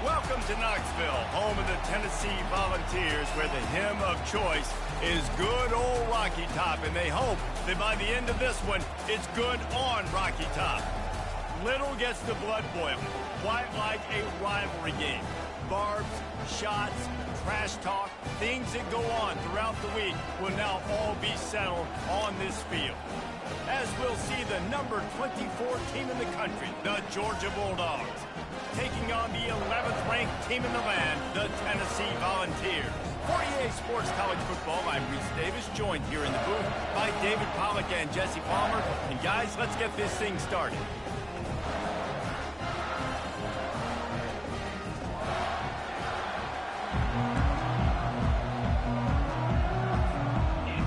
Welcome to Knoxville, home of the Tennessee Volunteers, where the hymn of choice is good old Rocky Top, and they hope that by the end of this one, it's good on Rocky Top. Little gets the blood boiling, quite like a rivalry game. Barbs, shots, trash talk, things that go on throughout the week will now all be settled on this field. As we'll see the number 24 team in the country, the Georgia Bulldogs, taking on the 11th ranked team in the land, the Tennessee Volunteers. For EA Sports College Football, I'm Reese Davis, joined here in the booth by David Pollack and Jesse Palmer. And guys, let's get this thing started.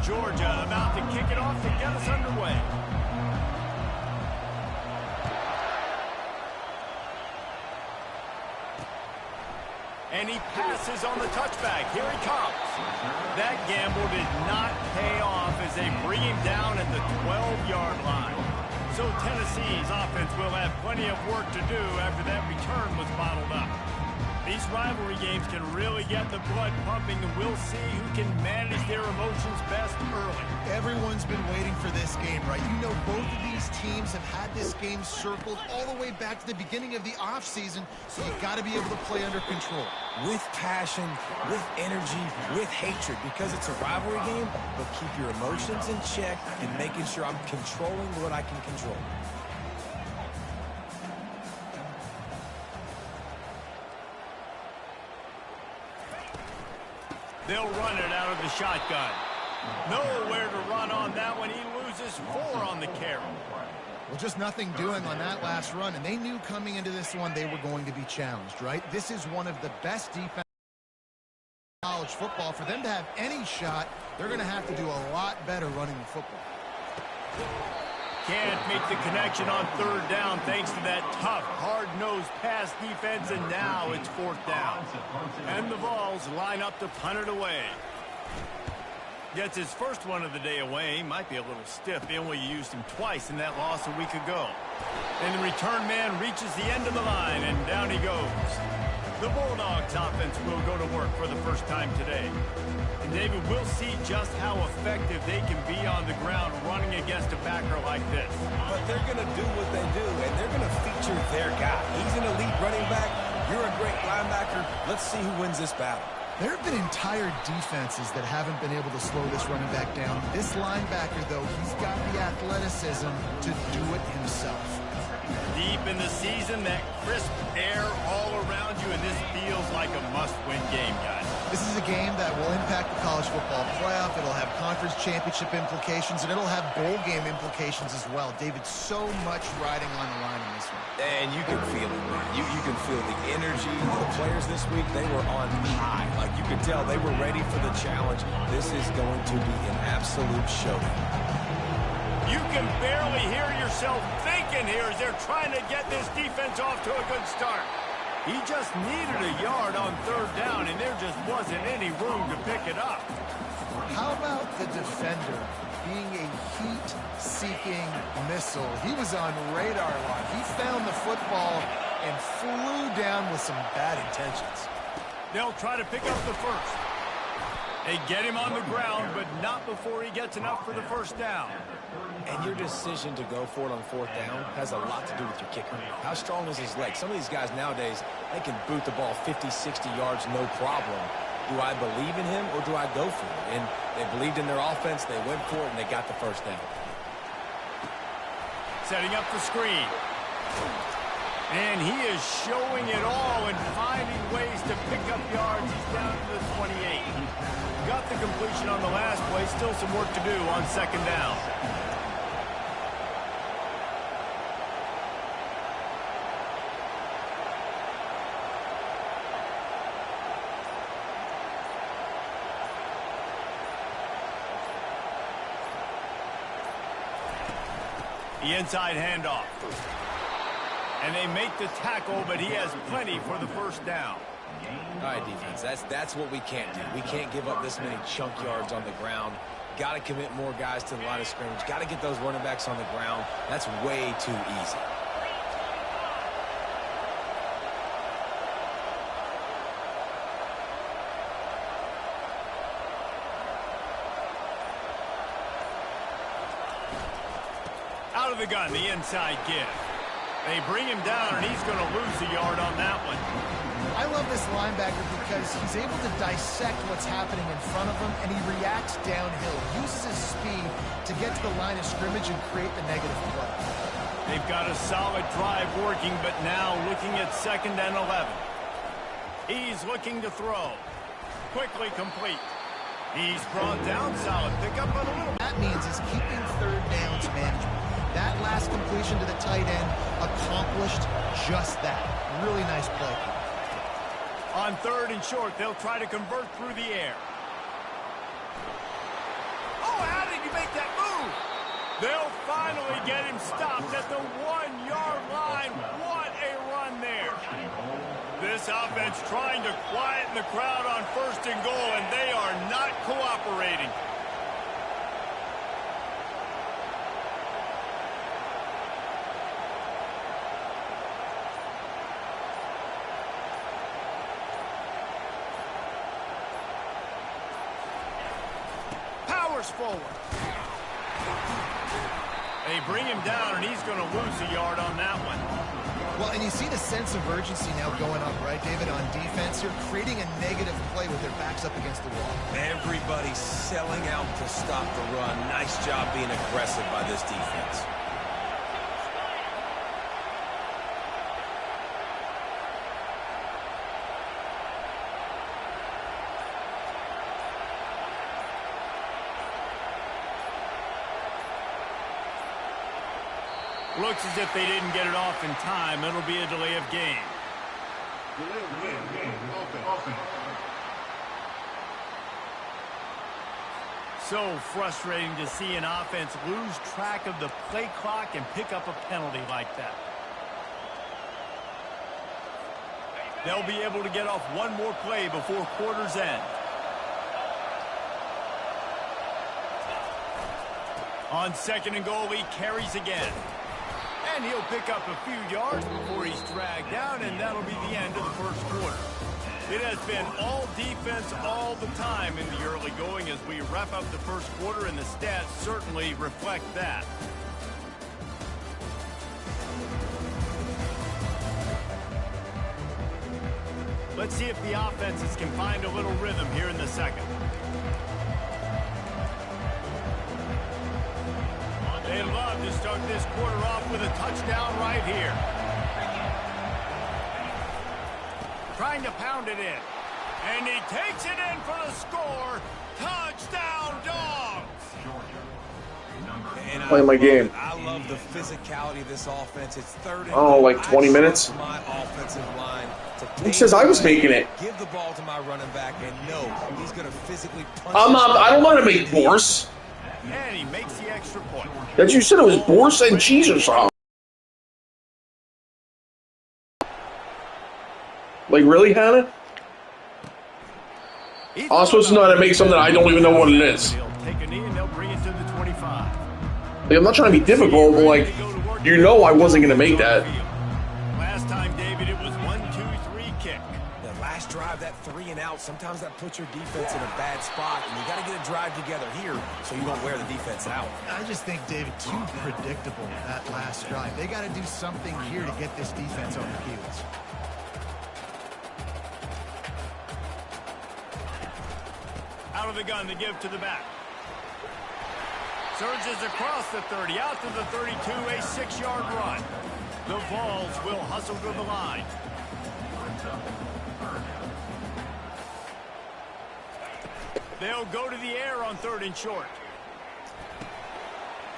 Georgia about to kick it off to get us underway. And he passes on the touchback. Here he comes. That gamble did not pay off as they bring him down at the 12-yard line. So Tennessee's offense will have plenty of work to do after that return was bottled up. These rivalry games can really get the blood pumping, and we'll see who can manage their emotions best early. Everyone's been waiting for this game, right? You know, both of these teams have had this game circled all the way back to the beginning of the offseason, so you've got to be able to play under control. With passion, with energy, with hatred, because it's a rivalry game, but keep your emotions in check and making sure I'm controlling what I can control. They'll run it out of the shotgun. Nowhere to run on that one. He loses 4 on the carry. Well, just nothing doing on that last run, and they knew coming into this one they were going to be challenged, right? This is one of the best defenses in college football. For them to have any shot, they're going to have to do a lot better running the football. Can't make the connection on 3rd down thanks to that tough, hard-nosed pass defense, and now it's 4th down. And the Vols line up to punt it away. Gets his first one of the day away. Might be a little stiff. They only used him twice in that loss a week ago. And the return man reaches the end of the line, and down he goes. The Bulldogs offense will go to work for the first time today. And David, we'll see just how effective they can be on the ground running against a backer like this. But they're going to do what they do, and they're going to feature their guy. He's an elite running back. You're a great linebacker. Let's see who wins this battle. There have been entire defenses that haven't been able to slow this running back down. This linebacker, though, he's got the athleticism to do it himself. Deep in the season, that crisp air all around you, and this feels like a must-win game, guys. This is a game that will impact the college football playoff. It'll have conference championship implications, and it'll have bowl game implications as well. David, so much riding on the line in this one. And you can feel it, man. You can feel the energy. The players this week, they were on high. Like you could tell, they were ready for the challenge. This is going to be an absolute showdown. You can barely hear yourself thinking here as they're trying to get this defense off to a good start. He just needed a yard on 3rd down, and there just wasn't any room to pick it up. How about the defender being a heat-seeking missile? He was on radar line. He found the football and flew down with some bad intentions. They'll try to pick up the first. They get him on the ground, but not before he gets enough for the first down. And your decision to go for it on 4th down has a lot to do with your kicker. How strong is his leg? Some of these guys nowadays, they can boot the ball 50, 60 yards, no problem. Do I believe in him or do I go for it? And they believed in their offense, they went for it, and they got the first down. Setting up the screen. And he is showing it all and finding ways to pick up yards. He's down to the 28. Got the completion on the last play. Still some work to do on 2nd down. The inside handoff. And they make the tackle, but he has plenty for the first down. All right, defense, that's what we can't do. We can't give up this many chunk yards on the ground. Got to commit more guys to the line of scrimmage. Got to get those running backs on the ground. That's way too easy. Out of the gun, the inside give. They bring him down, and he's going to lose a yard on that one. I love this linebacker because he's able to dissect what's happening in front of him, and he reacts downhill, uses his speed to get to the line of scrimmage and create the negative play. They've got a solid drive working, but now looking at 2nd and 11. He's looking to throw. Quickly complete. He's brought down, solid pickup, but a little... That means is keeping 3rd downs manageable. That last completion to the tight end accomplished just that. Really nice play. On 3rd and short, they'll try to convert through the air. Oh, how did he make that move? They'll finally get him stopped at the 1-yard line. What a run there. This offense trying to quieten the crowd on 1st and goal, and they are not cooperating. Powers forward. They bring him down, and he's going to lose a yard on that one. Well, and you see the sense of urgency now going up, right, David, on defense here, creating a negative play with their backs up against the wall. Everybody's selling out to stop the run. Nice job being aggressive by this defense. Looks as if they didn't get it off in time. It'll be a delay of game. So frustrating to see an offense lose track of the play clock and pick up a penalty like that. They'll be able to get off one more play before quarter's end. On 2nd and goal, he carries again. And he'll pick up a few yards before he's dragged down, and that'll be the end of the 1st quarter. It has been all defense all the time in the early going as we wrap up the 1st quarter, and the stats certainly reflect that. Let's see if the offenses can find a little rhythm here in the 2nd. They love to start this quarter off with a touchdown right here. Trying to pound it in. And he takes it in for the score. Touchdown, Dogs! Playing my game. I love the physicality of this offense. It's 3rd and Oh, like 20 minutes? my offensive line to He says I was making it. Give the ball to my running back and know he's going to physically punch. I don't want to make Bourse. And he makes the extra point. That you said it was Bourse and cheese or something. Like, really, Hannah? I'm supposed to know how to make something I don't even know what it is. They'll take a knee and they'll bring it to the 25. Like, I'm not trying to be difficult, but, like, you know I wasn't going to make that. Last time, David, it was 1-2-3 kick. The last drive, that 3 and out, sometimes that puts your defense in a bad spot, and you got to get a drive together here so you don't wear the defense out. I just think, David, too predictable that last drive. They got to do something here to get this defense on their heels. Out of the gun, the give to the back. Surges across the 30, out to the 32, a 6-yard run. The Vols will hustle to the line. They'll go to the air on 3rd and short.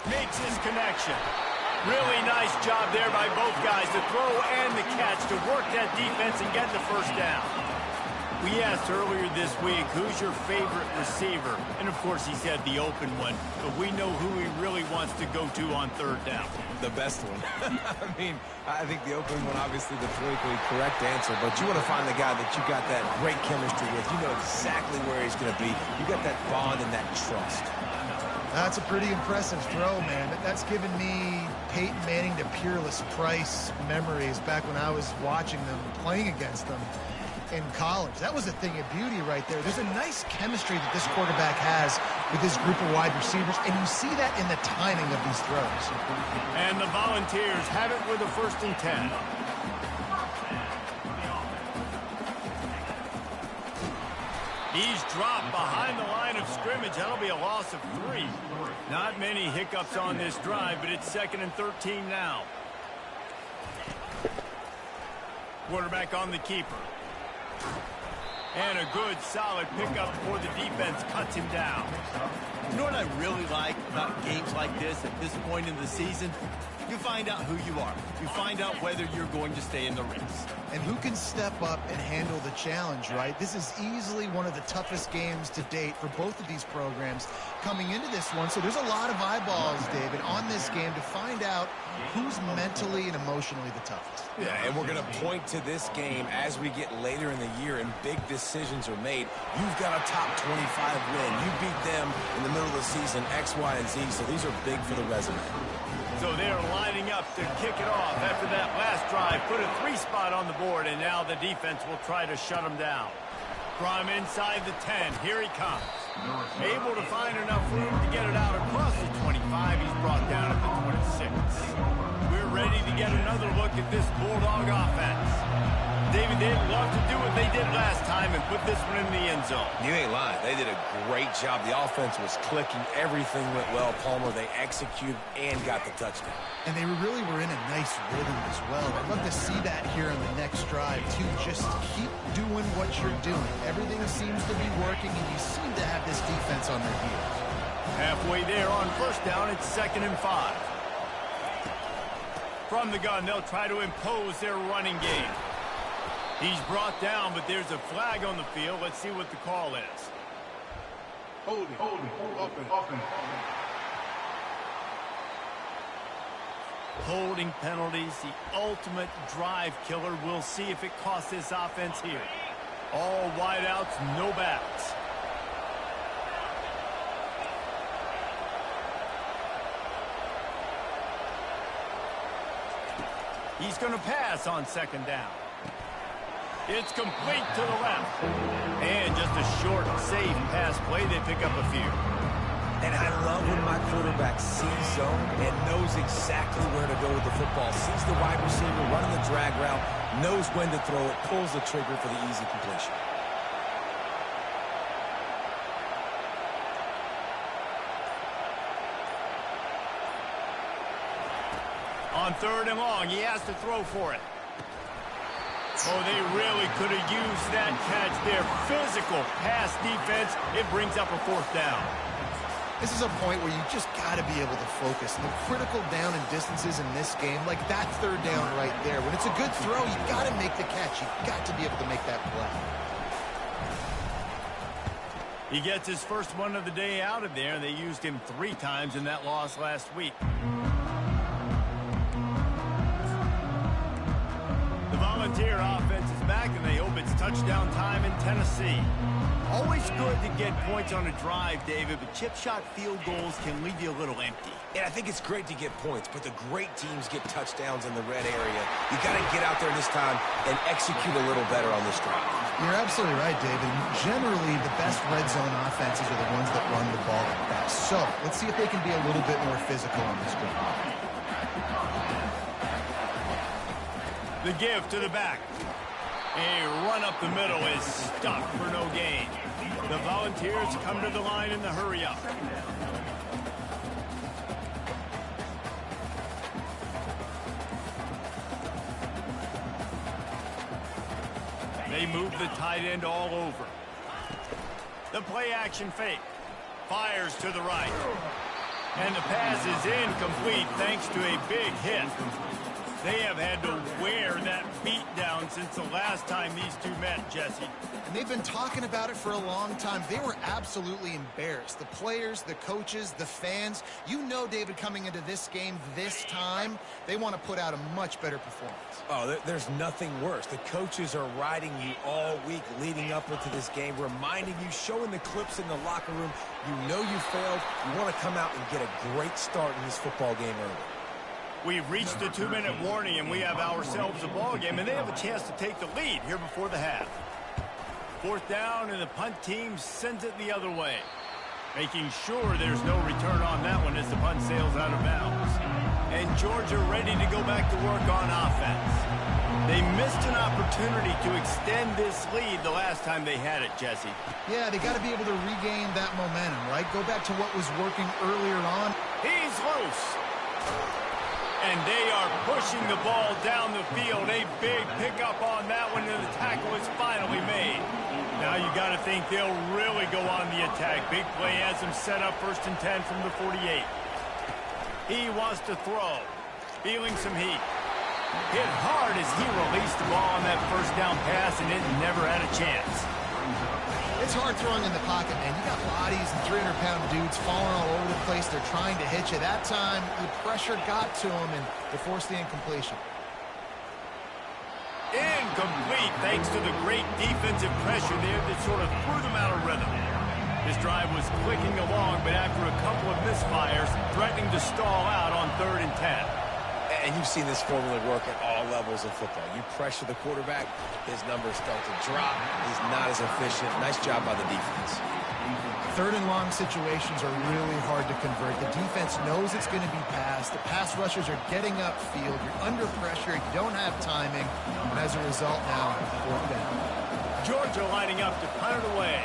Makes his connection. Really nice job there by both guys, the throw and the catch, to work that defense and get the 1st down. We asked earlier this week, who's your favorite receiver? And, of course, he said the open one. But we know who he really wants to go to on 3rd down. The best one. I mean, I think the open one, obviously the politically correct answer, but you want to find the guy that you got that great chemistry with. You know exactly where he's going to be. You got that bond and that trust. That's a pretty impressive throw, man. That's given me Peyton Manning to Peerless Price memories back when I was watching them, playing against them in college. That was a thing of beauty right there. There's a nice chemistry that this quarterback has with his group of wide receivers, and you see that in the timing of these throws. And the Volunteers have it with a 1st and 10. He's dropped behind the line of scrimmage. That'll be a loss of 3. Not many hiccups on this drive, but it's 2nd and 13 now. Quarterback on the keeper. And a good, solid pickup before the defense cuts him down. You know what I really like about games like this at this point in the season? You find out who you are. You find out whether you're going to stay in the race. And who can step up and handle the challenge, right? This is easily one of the toughest games to date for both of these programs coming into this one. So there's a lot of eyeballs, David, on this game to find out who's mentally and emotionally the toughest. Yeah, and we're going to point to this game as we get later in the year and big decisions are made. You've got a top 25 win. You beat them in the middle of the season, X, Y, and Z, so these are big for the resume. So they're lining up to kick it off after that last drive. Put a 3 spot on the board, and now the defense will try to shut them down. From inside the 10, here he comes. Able to find enough room to get it out across the 25. He's brought down at the 26. We're ready to get another look at this Bulldog offense. David, they'd love to do what they did last time and put this one in the end zone. You ain't lying. They did a great job. The offense was clicking. Everything went well. Palmer, they executed and got the touchdown. And they really were in a nice rhythm as well. I'd love to see that here on the next drive, too. Just keep doing what you're doing. Everything seems to be working, and you seem to have this defense on their heels. Halfway there on 1st down, it's 2nd and 5. From the gun, they'll try to impose their running game. He's brought down, but there's a flag on the field. Let's see what the call is. Holding, open. Holding penalties, the ultimate drive killer. We'll see if it costs this offense here. All wideouts, no backs. He's going to pass on 2nd down. It's complete to the left. And just a short, safe pass play. They pick up a few. And I love when my quarterback sees zone and knows exactly where to go with the football. Sees the wide receiver running the drag route, knows when to throw it, pulls the trigger for the easy completion. On 3rd and long, he has to throw for it. Oh, they really could have used that catch there. Physical pass defense. It brings up a 4th down. This is a point where you just got to be able to focus. The critical down and distances in this game, like that 3rd down right there. When it's a good throw, you've got to make the catch. You've got to be able to make that play. He gets his first one of the day out of there. They used him 3 times in that loss last week. Volunteer offense is back, and they hope it's touchdown time in Tennessee. Always good to get points on a drive, David, but chip shot field goals can leave you a little empty. And I think it's great to get points, but the great teams get touchdowns in the red area. You got to get out there this time and execute a little better on this drive. You're absolutely right, David. Generally, the best red zone offenses are the ones that run the ball the best. So let's see if they can be a little bit more physical on this drive. The give to the back. A run up the middle is stopped for no gain. The Volunteers come to the line in the hurry up. They move the tight end all over. The play action fake. Fires to the right. And the pass is incomplete thanks to a big hit. They have had to wear that beat down since the last time these two met, Jesse. And they've been talking about it for a long time. They were absolutely embarrassed. The players, the coaches, the fans. You know, David, coming into this game this time, they want to put out a much better performance. Oh, there's nothing worse. The coaches are riding you all week leading up into this game, reminding you, showing the clips in the locker room. You know you failed. You want to come out and get a great start in this football game early. We've reached the 2-minute warning, and we have ourselves a ball game, and they have a chance to take the lead here before the half. 4th down, and the punt team sends it the other way. Making sure there's no return on that one as the punt sails out of bounds. And Georgia ready to go back to work on offense. They missed an opportunity to extend this lead the last time they had it, Jesse. Yeah, they got to be able to regain that momentum, right? Go back to what was working earlier on. He's loose. And they are pushing the ball down the field. A big pickup on that one, and the tackle is finally made. Now you got to think they'll really go on the attack. Big play has them set up 1st and 10 from the 48. He wants to throw. Feeling some heat. Hit hard as he released the ball on that 1st down pass, and it never had a chance. It's hard throwing in the pocket, man. You got bodies and 300-pound dudes falling all over the place. They're trying to hit you. That time, the pressure got to him, and they forced the incompletion. Incomplete, thanks to the great defensive pressure there that sort of threw them out of rhythm. This drive was clicking along, but after a couple of misfires, threatening to stall out on 3rd and 10. And you've seen this formula work at all levels of football. You pressure the quarterback, his numbers start to drop. He's not as efficient. Nice job by the defense. 3rd and long situations are really hard to convert. The defense knows it's going to be passed. The pass rushers are getting upfield. You're under pressure. You don't have timing. And as a result now, 4th down. Georgia lining up to punt it away.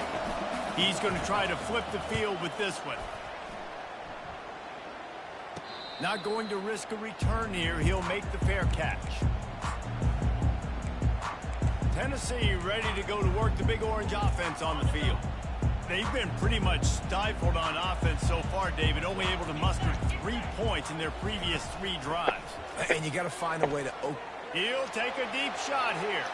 He's going to try to flip the field with this one. Not going to risk a return here. He'll make the fair catch. Tennessee ready to go to work the Big Orange offense on the field. They've been pretty much stifled on offense so far, David, only able to muster 3 points in their previous 3 drives. And you got to find a way to open. He'll take a deep shot here.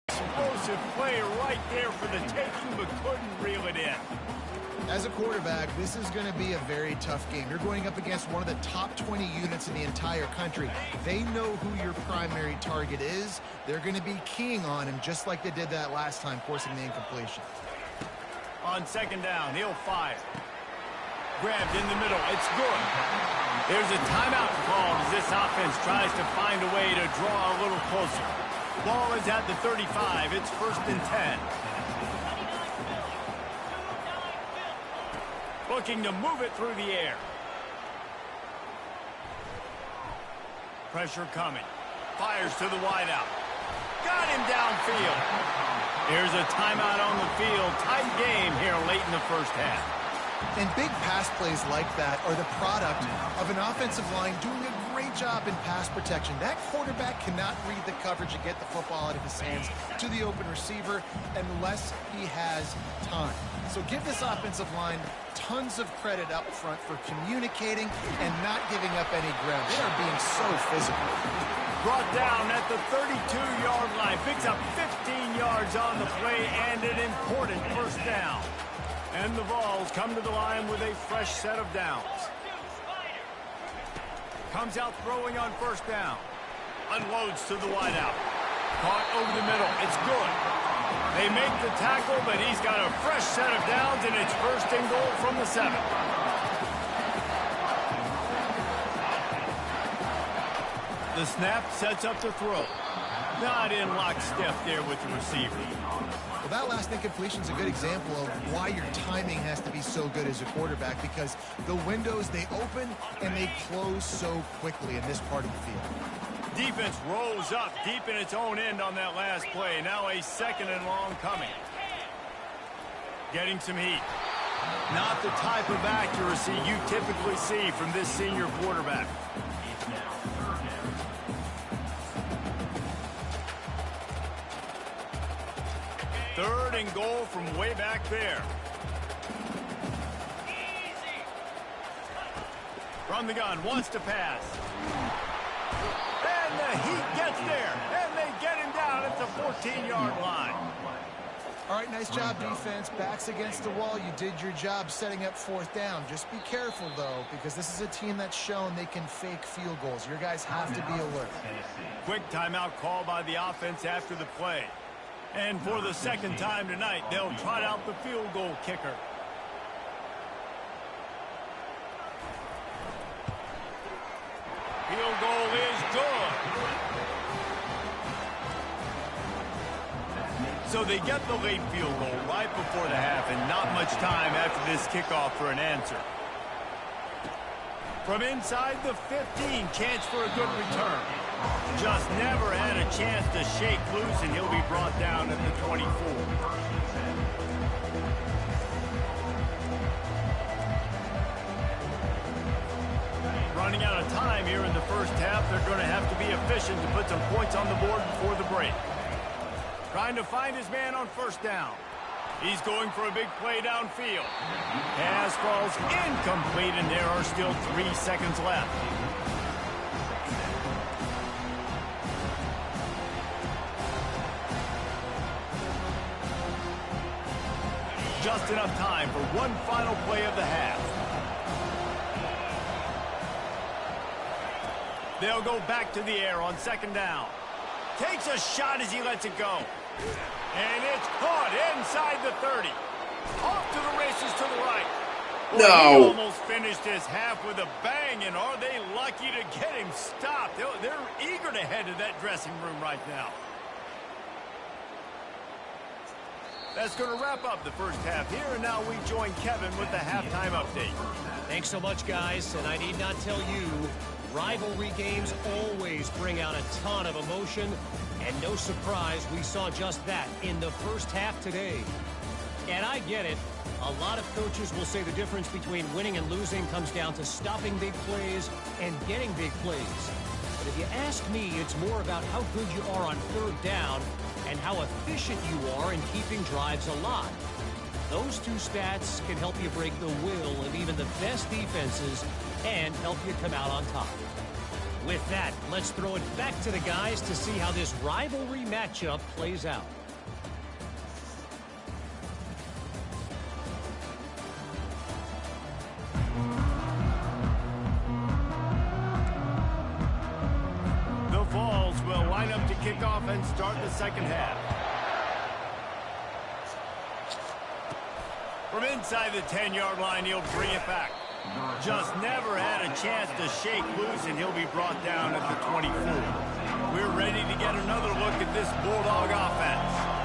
Explosive play right there for the taking, but couldn't reel it in. As a quarterback, this is going to be a very tough game. You're going up against one of the top 20 units in the entire country. They know who your primary target is. They're going to be keying on him just like they did that last time, forcing the incompletion. On 2nd down, he'll fire. Grabbed in the middle. It's good. There's a timeout called as this offense tries to find a way to draw a little closer. Ball is at the 35. It's 1st and 10. Looking to move it through the air. Pressure coming. Fires to the wideout. Got him downfield. There's a timeout on the field. Tight game here late in the 1st half. And big pass plays like that are the product of an offensive line doing a great job in pass protection. That quarterback cannot read the coverage and get the football out of his hands to the open receiver unless he has time. So give this offensive line tons of credit up front for communicating and not giving up any ground. They are being so physical. Brought down at the 32-yard line. Picks up 15 yards on the play and an important 1st down. And the Vols come to the line with a fresh set of downs. Comes out throwing on 1st down. Unloads to the wideout. Caught over the middle. It's good. They make the tackle, but he's got a fresh set of downs, and it's 1st and goal from the 7. The snap sets up the throw. Not in lockstep there with the receiver. Well, that last incompletion is a good example of why your timing has to be so good as a quarterback, because the windows, they open and they close so quickly in this part of the field. Defense rolls up deep in its own end on that last play. Now a 2nd and long coming. Getting some heat. Not the type of accuracy you typically see from this senior quarterback. Third and goal from way back there. From the gun, wants to pass. And the heat gets there, and they get him down at the 14-yard line. All right, nice job, defense. Backs against the wall. You did your job setting up 4th down. Just be careful, though, because this is a team that's shown they can fake field goals. Your guys have to be alert. Quick timeout call by the offense after the play. And for the 2nd time tonight, they'll trot out the field goal kicker. Field goal is good. So they get the late field goal right before the half and not much time after this kickoff for an answer. From inside the 15, chance for a good return. Just never had a chance to shake loose, and he'll be brought down at the 24. Running out of time here in the first half. They're going to have to be efficient to put some points on the board before the break. Trying to find his man on first down. He's going for a big play downfield. Pass falls incomplete, and there are still 3 seconds left. Just enough time for one final play of the half. They'll go back to the air on second down. Takes a shot as he lets it go. And it's caught inside the 30. Off to the races to the right. Well, no. He almost finished his half with a bang, and are they lucky to get him stopped? They're eager to head to that dressing room right now. That's going to wrap up the first half here, and now we join Kevin with the halftime update. Thanks so much, guys, and I need not tell you, rivalry games always bring out a ton of emotion, and no surprise, we saw just that in the first half today. And I get it. A lot of coaches will say the difference between winning and losing comes down to stopping big plays and getting big plays. But if you ask me, it's more about how good you are on third down and how efficient you are in keeping drives alive. Those two stats can help you break the will of even the best defenses and help you come out on top. With that, let's throw it back to the guys to see how this rivalry matchup plays out. The Vols will line up to kick off and start the second half. From inside the 10-yard line, he'll bring it back. Just never had a chance to shake loose, and he'll be brought down at the 24. We're ready to get another look at this Bulldog offense.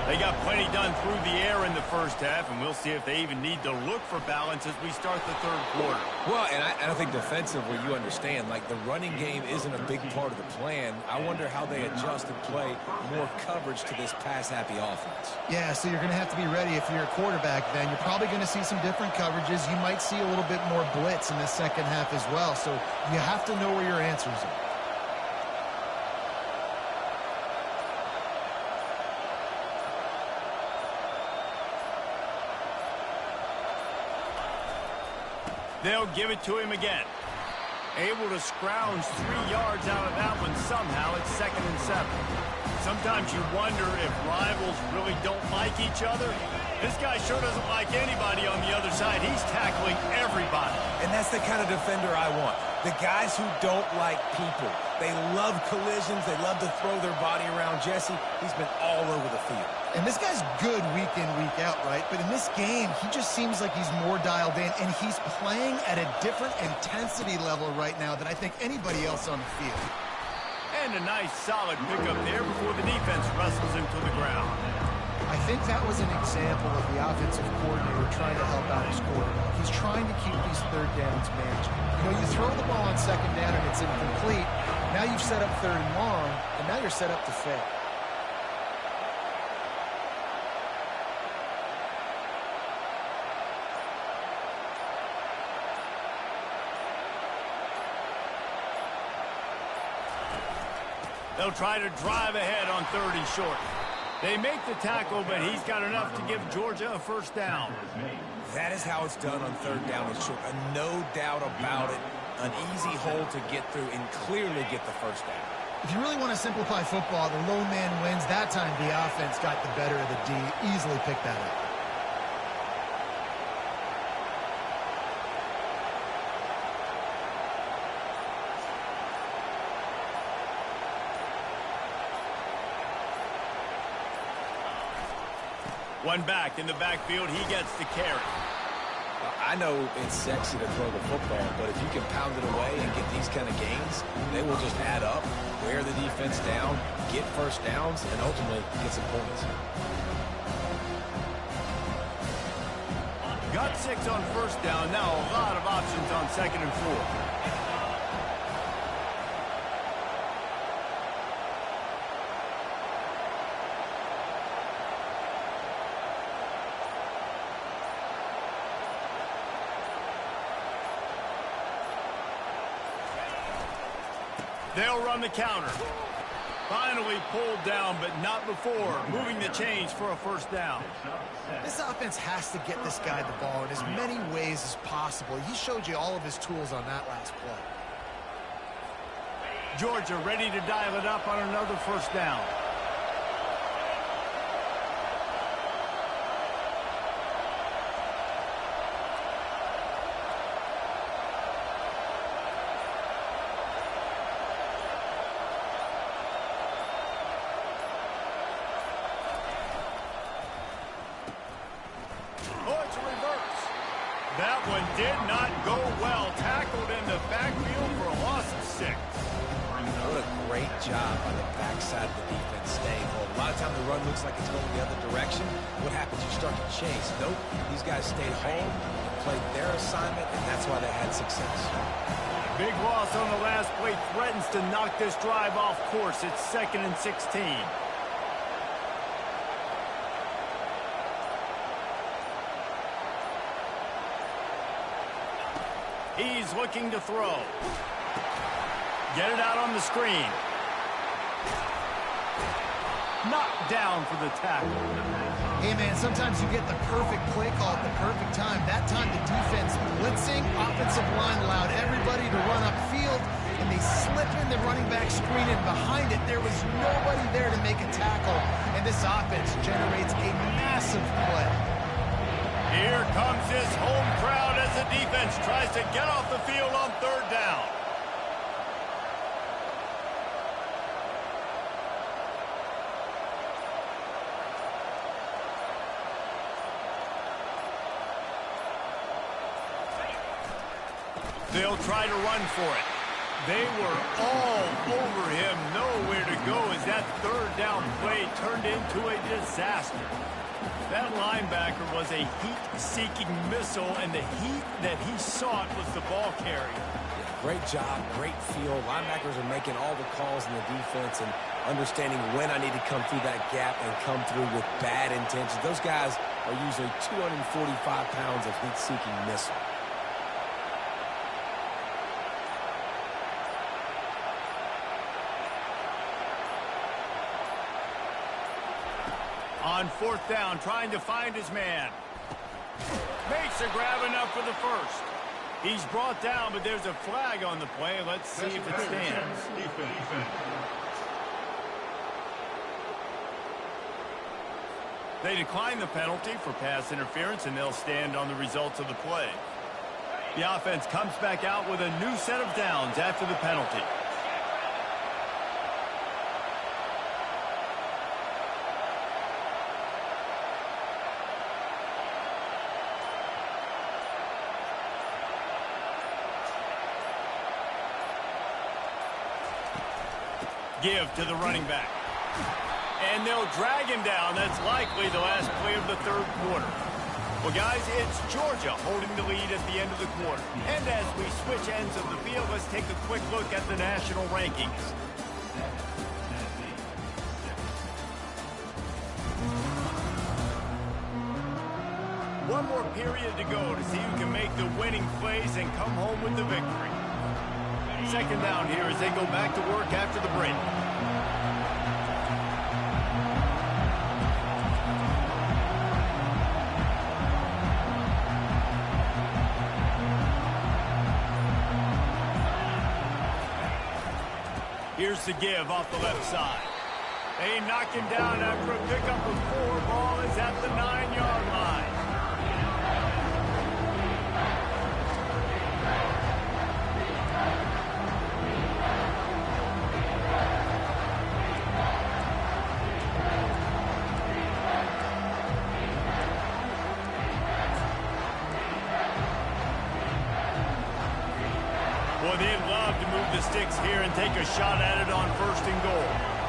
They got plenty done through the air in the first half, and we'll see if they even need to look for balance as we start the third quarter. Well, and I think defensively, you understand, like the running game isn't a big part of the plan. I wonder how they adjust and play more coverage to this pass-happy offense. Yeah, so you're going to have to be ready if you're a quarterback then. You're probably going to see some different coverages. You might see a little bit more blitz in the second half as well, so you have to know where your answers are. They'll give it to him again. Able to scrounge 3 yards out of that one somehow. It's 2nd and 7. Sometimes you wonder if rivals really don't like each other. This guy sure doesn't like anybody on the other side. He's tackling everybody. And that's the kind of defender I want. The guys who don't like people. They love collisions. They love to throw their body around. Jesse, he's been all over the field. And this guy's good week in, week out, right? But in this game, he just seems like he's more dialed in, and he's playing at a different intensity level right now than I think anybody else on the field. And a nice solid pickup there before the defense wrestles him to the ground. I think that was an example of the offensive coordinator trying to help out his quarterback. He's trying to keep these third downs manageable. You know, you throw the ball on second down and it's incomplete. Now you've set up third and long, and now you're set up to fail. They'll try to drive ahead on 3rd and short. They make the tackle, but he's got enough to give Georgia a first down. That is how it's done on 3rd down and short. No doubt about it. An easy hole to get through and clearly get the first down. If you really want to simplify football, the lone man wins. That time the offense got the better of the D. Easily picked that up. One back in the backfield, he gets the carry. I know it's sexy to throw the football, but if you can pound it away and get these kind of gains, they will just add up, wear the defense down, get first downs, and ultimately get some points. Got 6 on first down. Now a lot of options on 2nd and 4. They'll run the counter. Finally pulled down, but not before. Moving the chains for a first down. This offense has to get this guy the ball in as many ways as possible. He showed you all of his tools on that last play. Georgia ready to dial it up on another first down. That one did not go well. Tackled in the backfield for a loss of 6. What a great job on the backside of the defense staying home. A lot of time the run looks like it's going the other direction. What happens? You start to chase. Nope. These guys stayed home and played their assignment, and that's why they had success. Big loss on the last play threatens to knock this drive off course. It's 2nd and 16. He's looking to throw. Get it out on the screen. Knocked down for the tackle. Hey, man, sometimes you get the perfect play call at the perfect time. That time the defense blitzing, offensive line allowed everybody to run upfield, and they slip in the running back screen, and behind it there was nobody there to make a tackle, and this offense generates a massive play. Here comes his home crowd as the defense tries to get off the field on 3rd down. They'll try to run for it. They were all over him, nowhere to go as that 3rd down play turned into a disaster. That linebacker was a heat-seeking missile, and the heat that he sought was the ball carrier. Yeah, great job, great feel. Linebackers are making all the calls in the defense and understanding when I need to come through that gap and come through with bad intentions. Those guys are usually 245 pounds of heat-seeking missile. On 4th down, trying to find his man. Makes a grab enough for the first. He's brought down, but there's a flag on the play. Let's see if it stands. They decline the penalty for pass interference, and they'll stand on the results of the play. The offense comes back out with a new set of downs after the penalty. Give to the running back. And they'll drag him down. That's likely the last play of the 3rd quarter. Well, guys, it's Georgia holding the lead at the end of the quarter. And as we switch ends of the field, let's take a quick look at the national rankings. One more period to go to see who can make the winning plays and come home with the victory. 2nd down here as they go back to work after the break. Here's the give off the left side. They knock him down after a pickup of 4. Ball is at the 9-yard line. Boy, they'd love to move the sticks here and take a shot at it on 1st and goal.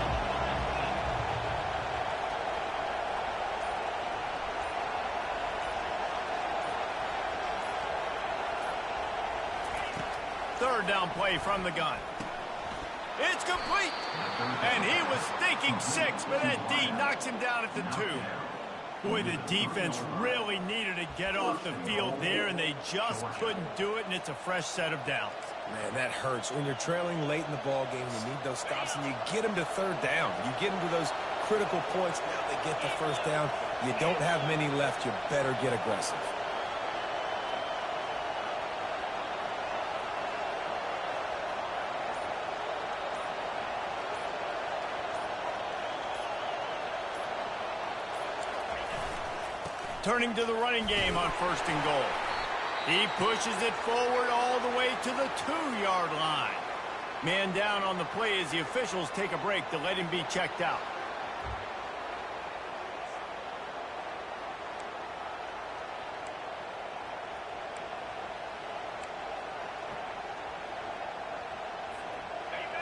third down play from the gun. It's complete. And he was thinking 6, but that D knocks him down at the 2. Boy, the defense really needed to get off the field there, and they just couldn't do it, and it's a fresh set of downs. Man, that hurts. When you're trailing late in the ball game, you need those stops, and you get them to third down. You get them to those critical points. Now they get the first down. You don't have many left. You better get aggressive. Turning to the running game on 1st and goal. He pushes it forward all the way to the 2-yard line. Man down on the play as the officials take a break to let him be checked out.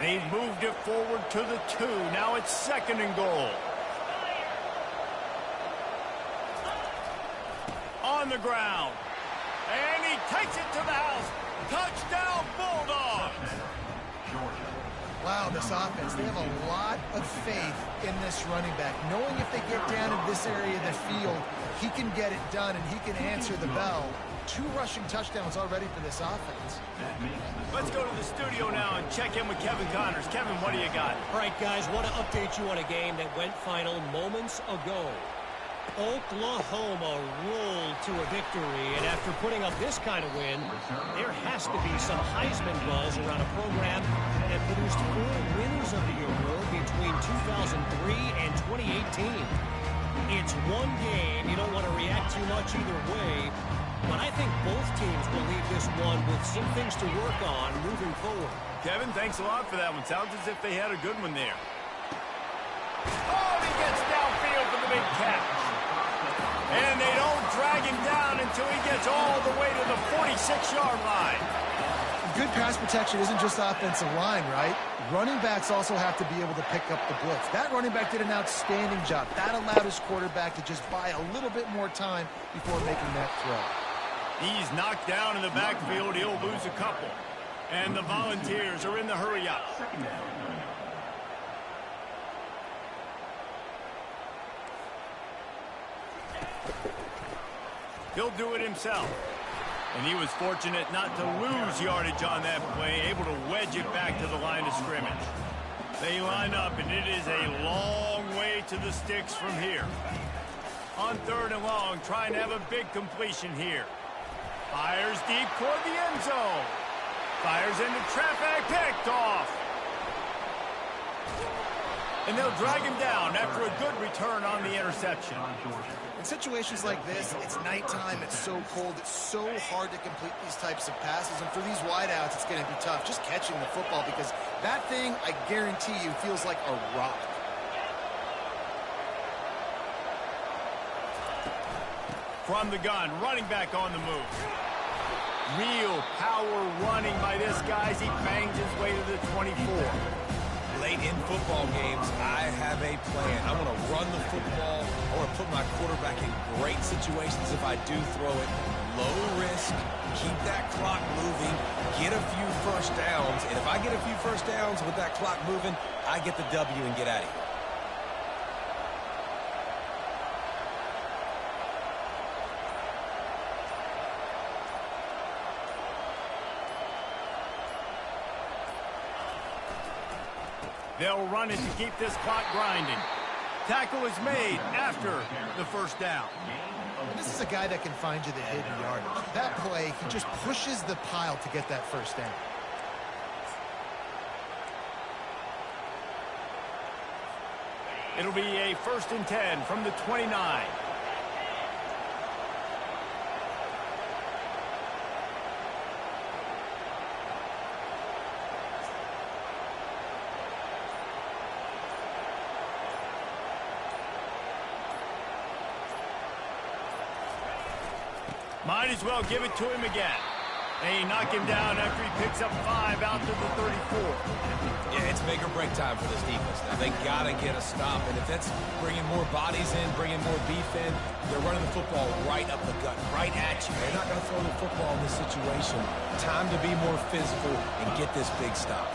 They've moved it forward to the 2. Now it's 2nd and goal. On the ground. And he takes it to the house. Touchdown, Bulldogs! Wow, this offense, they have a lot of faith in this running back. Knowing if they get down in this area of the field, he can get it done and he can answer the bell. 2 rushing touchdowns already for this offense. Let's go to the studio now and check in with Kevin Connors. Kevin, what do you got? All right, guys, want to update you on a game that went final moments ago. Oklahoma rolled to a victory, and after putting up this kind of win, there has to be some Heisman buzz around a program that produced 4 winners of the year award between 2003 and 2018. It's one game. You don't want to react too much either way, but I think both teams will leave this one with some things to work on moving forward. Kevin, thanks a lot for that one. Sounds as if they had a good one there. Oh, he gets downfield for the big catch. And they don't drag him down until he gets all the way to the 46-yard line. Good pass protection isn't just offensive line, right? Running backs also have to be able to pick up the blitz. That running back did an outstanding job. That allowed his quarterback to just buy a little bit more time before making that throw. He's knocked down in the backfield. He'll lose a couple. And the Volunteers are in the hurry-up. He'll do it himself. And he was fortunate not to lose yardage on that play, able to wedge it back to the line of scrimmage. They line up, and it is a long way to the sticks from here. On 3rd and long, trying to have a big completion here. Fires deep toward the end zone. Fires into traffic, picked off. And they'll drag him down after a good return on the interception. In situations like this, it's nighttime, it's so cold, it's so hard to complete these types of passes, and for these wideouts, it's going to be tough just catching the football because that thing, I guarantee you, feels like a rock. From the gun, running back on the move. Real power running by this guy as he bangs his way to the 24. Late in football games, I have a plan. I want to run the football. I want to put my quarterback in great situations if I do throw it. Low risk, keep that clock moving, get a few first downs. And if I get a few first downs with that clock moving, I get the W and get out of here. They'll run it to keep this clock grinding. Tackle is made after the first down. This is a guy that can find you the hidden yardage. That play, he just pushes the pile to get that first down. It'll be a 1st and 10 from the 29. Might as well give it to him again. They knock him down after he picks up 5 out to the 34. Yeah, it's make or break time for this defense. Now, they got to get a stop, and if that's bringing more bodies in, bringing more beef in, they're running the football right up the gut, right at you. They're not going to throw the football in this situation. Time to be more physical and get this big stop.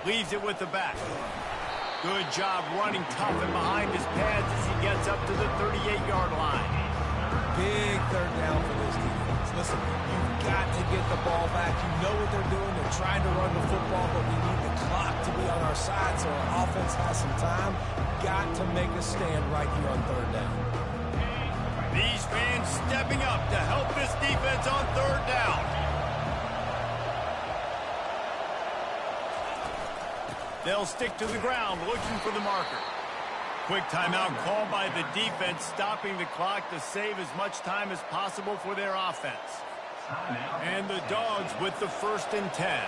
Leaves it with the back. Good job running tough and behind his pads as he gets up to the 38-yard line. Big third down for this defense. Listen, you've got to get the ball back. You know what they're doing. They're trying to run the football, but we need the clock to be on our side so our offense has some time. Got to make a stand right here on third down. These fans stepping up to help this defense on third down. They'll stick to the ground looking for the marker. Quick timeout called by the defense, stopping the clock to save as much time as possible for their offense. And the Dogs with the 1st and 10.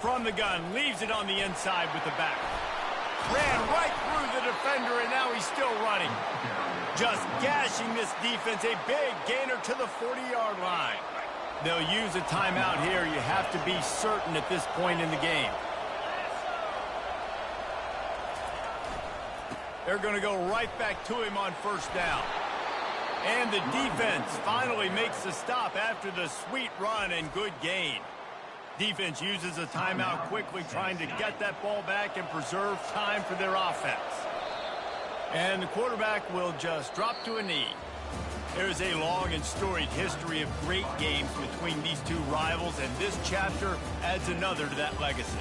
From the gun, leaves it on the inside with the back. Ran right through the defender, and now he's still running. Just gashing this defense, a big gainer to the 40-yard line. They'll use a timeout here. You have to be certain at this point in the game. They're going to go right back to him on 1st down. And the defense finally makes the stop after the sweet run and good gain. Defense uses a timeout quickly, trying to get that ball back and preserve time for their offense. And the quarterback will just drop to a knee. There is a long and storied history of great games between these two rivals, and this chapter adds another to that legacy.